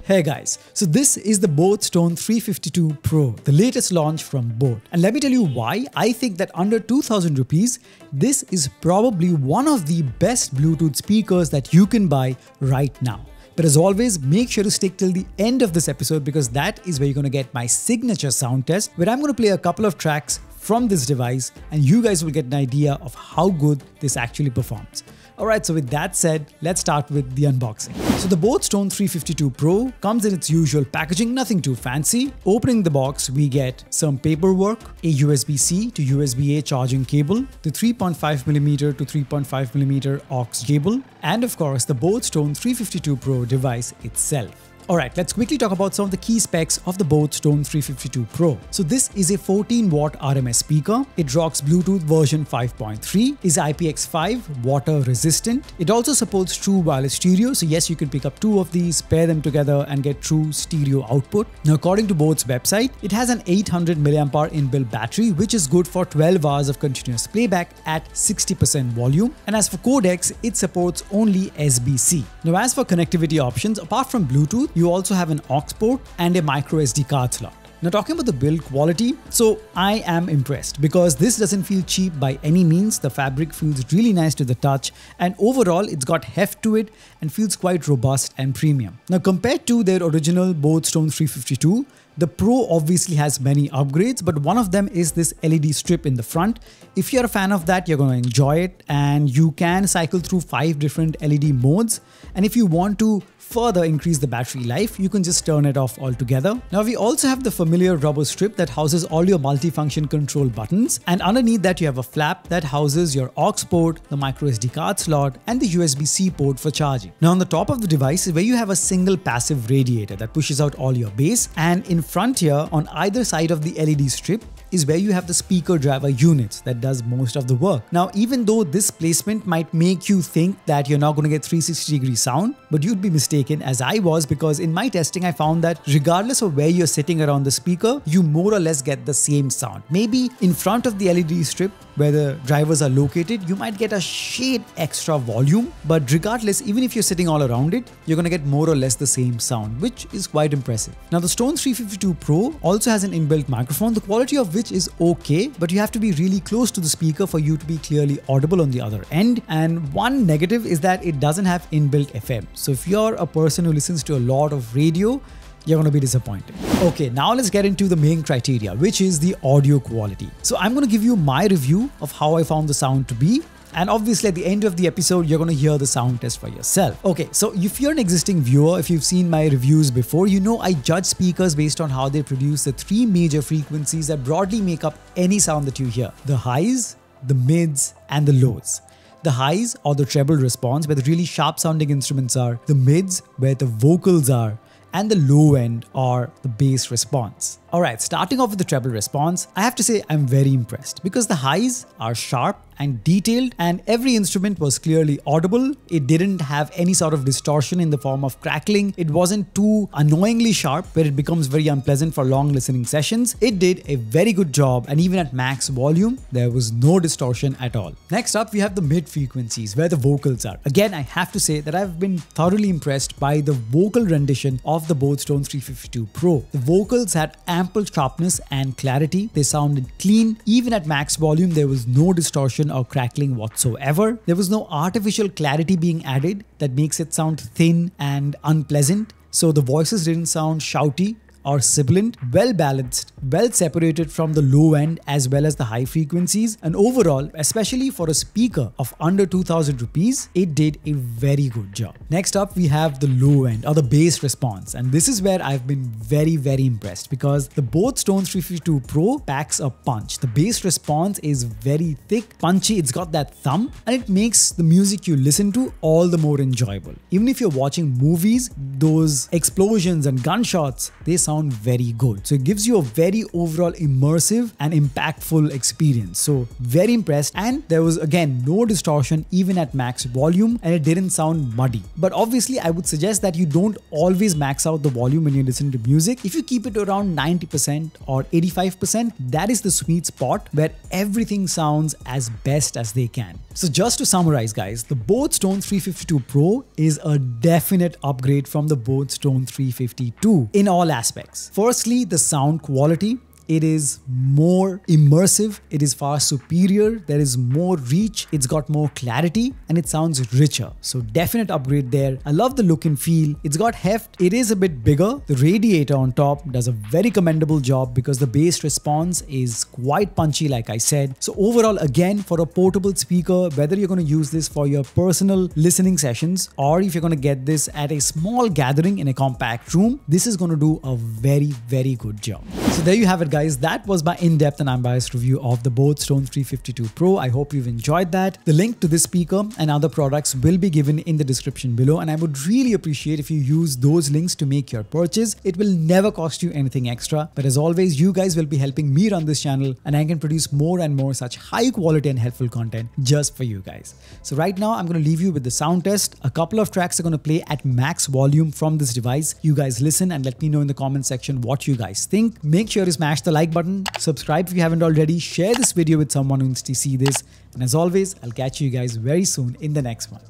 Hey guys, so this is the boAt Stone 352 Pro, the latest launch from boAt. And let me tell you why I think that under 2000 rupees, this is probably one of the best Bluetooth speakers that you can buy right now. But as always, make sure to stick till the end of this episode because that is where you're going to get my signature sound test, where I'm going to play a couple of tracks from this device and you guys will get an idea of how good this actually performs. Alright, so with that said, let's start with the unboxing. So the boAt Stone 352 Pro comes in its usual packaging, nothing too fancy. Opening the box, we get some paperwork, a USB-C to USB-A charging cable, the 3.5mm to 3.5mm aux cable, and of course the boAt Stone 352 Pro device itself. Alright, let's quickly talk about some of the key specs of the boAt Stone 352 Pro. So this is a 14-watt RMS speaker. It rocks Bluetooth version 5.3, is IPX5 water resistant. It also supports true wireless stereo. So yes, you can pick up two of these, pair them together and get true stereo output. Now, according to boAt's website, it has an 800 mAh inbuilt battery, which is good for 12 hours of continuous playback at 60% volume. And as for codecs, it supports only SBC. Now, as for connectivity options, apart from Bluetooth, you also have an aux port and a micro SD card slot. Now talking about the build quality, so I am impressed because this doesn't feel cheap by any means. The fabric feels really nice to the touch and overall it's got heft to it and feels quite robust and premium. Now compared to their original boAt Stone 352, the Pro obviously has many upgrades, but one of them is this LED strip in the front. If you're a fan of that, you're going to enjoy it and you can cycle through 5 different LED modes. And if you want to further increase the battery life, you can just turn it off altogether. Now we also have the familiar rubber strip that houses all your multifunction control buttons, and underneath that you have a flap that houses your aux port, the micro SD card slot and the USB-C port for charging. Now on the top of the device is where you have a single passive radiator that pushes out all your bass, and in front here on either side of the LED strip is where you have the speaker driver units that does most of the work. Now, even though this placement might make you think that you're not going to get 360-degree sound, but you'd be mistaken as I was, because in my testing, I found that regardless of where you're sitting around the speaker, you more or less get the same sound. Maybe in front of the LED strip where the drivers are located, you might get a shade extra volume, but regardless, even if you're sitting all around it, you're going to get more or less the same sound, which is quite impressive. Now, the Stone 352 Pro also has an inbuilt microphone, the quality of which is okay, but you have to be really close to the speaker for you to be clearly audible on the other end. And one negative is that it doesn't have inbuilt FM. So if you're a person who listens to a lot of radio, you're going to be disappointed. Okay, now let's get into the main criteria, which is the audio quality. So I'm going to give you my review of how I found the sound to be. And obviously at the end of the episode, you're going to hear the sound test for yourself. Okay, so if you're an existing viewer, if you've seen my reviews before, you know I judge speakers based on how they produce the 3 major frequencies that broadly make up any sound that you hear: the highs, the mids, and the lows. The highs are the treble response, where the really sharp sounding instruments are, the mids where the vocals are, and the low end are the bass response. Alright, starting off with the treble response, I have to say I'm very impressed because the highs are sharp and detailed and every instrument was clearly audible. It didn't have any sort of distortion in the form of crackling. It wasn't too annoyingly sharp where it becomes very unpleasant for long listening sessions. It did a very good job, and even at max volume, there was no distortion at all. Next up, we have the mid frequencies where the vocals are. Again, I have to say that I've been thoroughly impressed by the vocal rendition of the boAt Stone 352 Pro. The vocals had ample sharpness and clarity. They sounded clean. Even at max volume, there was no distortion or crackling whatsoever. There was no artificial clarity being added that makes it sound thin and unpleasant. So the voices didn't sound shouty or sibilant, well balanced, well separated from the low end as well as the high frequencies, and overall, especially for a speaker of under 2000 rupees, it did a very good job. Next up, we have the low end or the bass response, and this is where I've been very impressed because the boAt Stone 352 Pro packs a punch. The bass response is very thick, punchy, it's got that thump, and it makes the music you listen to all the more enjoyable. Even if you're watching movies, those explosions and gunshots, they sound sound very good. So it gives you a very overall immersive and impactful experience. So very impressed. And there was again no distortion even at max volume, and it didn't sound muddy. But obviously I would suggest that you don't always max out the volume when you listen to music. If you keep it around 90% or 85%, that is the sweet spot where everything sounds as best as they can. So just to summarize guys, the boAt Tone 352 Pro is a definite upgrade from the boAt Tone 352 in all aspects. Firstly, the sound quality. It is more immersive, it is far superior, there is more reach, it's got more clarity, and it sounds richer. So definite upgrade there. I love the look and feel. It's got heft, it is a bit bigger. The radiator on top does a very commendable job because the bass response is quite punchy like I said. So overall, again, for a portable speaker, whether you're going to use this for your personal listening sessions or if you're going to get this at a small gathering in a compact room, this is going to do a very good job. So there you have it guys, that was my in-depth and unbiased review of the boAt Tone 352 Pro. I hope you've enjoyed that. The link to this speaker and other products will be given in the description below, and I would really appreciate if you use those links to make your purchase. It will never cost you anything extra, but as always, you guys will be helping me run this channel, and I can produce more and more such high quality and helpful content just for you guys. So right now I'm going to leave you with the sound test. A couple of tracks are going to play at max volume from this device. You guys listen and let me know in the comment section what you guys think. Make sure to smash the like button, subscribe if you haven't already, share this video with someone who needs to see this, and as always, I'll catch you guys very soon in the next one.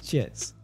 Cheers.